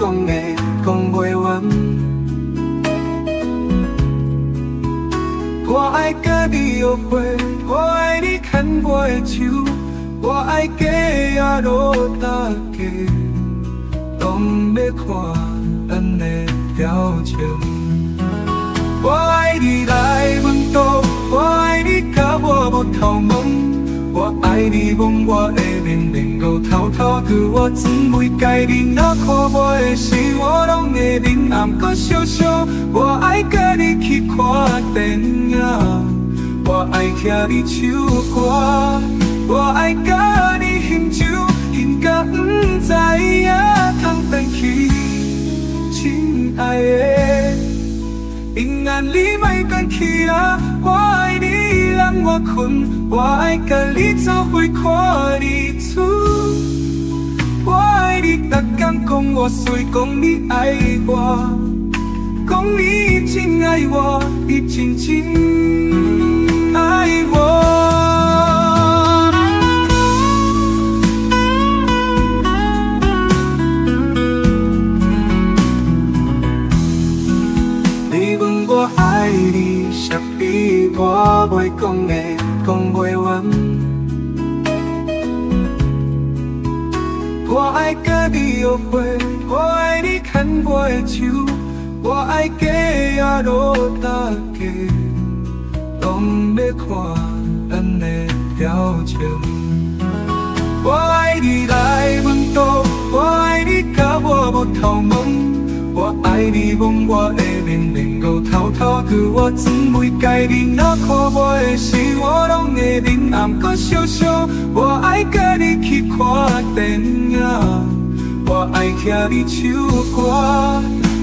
讲的讲袂完。我爱甲你约会，我爱你牵我的手，我爱假夜路大家，拢要看咱的表情。我爱你来问道，我爱你甲我无头毛，我爱你望我的面面路，偷偷对我姊妹介你若看我的时，我拢会忍暗搁笑笑。我爱甲你去看电影，我爱听你唱歌，我爱甲你饮酒，饮甲不知影通返去，亲爱的。平安你莫转去啊！我爱你让我困，我爱甲你做伙看日出。我爱你，逐天讲我水，讲你爱我，讲你真爱我，你真真爱我。我爱你，谁比我袂讲的讲袂完。我爱甲你约会，我爱你牵我的手，我爱假夜路大家，拢要看咱的表情。我爱你来问道，我爱你甲我无头毛。我爱你望我的面面路，偷偷对我姊妹介你若看我的时，我拢会忍暗搁笑笑。我爱甲你去看电影，我爱听你唱歌，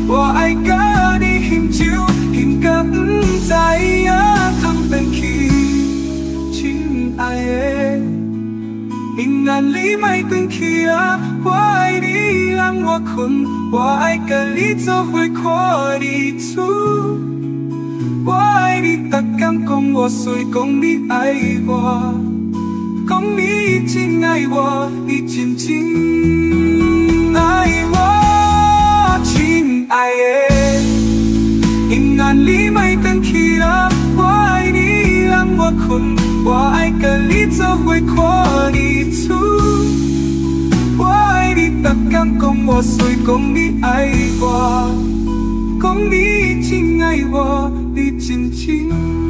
我爱甲你饮酒，饮甲不知影通返去，亲爱的。平安你莫转去啊！我爱你让我困，我爱甲你做伙看日出。我爱你，逐天讲我水，讲你爱我，讲你真爱我，你真真爱我，亲爱的。平安你莫转去啊！我爱你让我困，我爱甲你做伙看日出。我爱你，逐天讲我水，讲你爱我，讲你真爱我，你真真。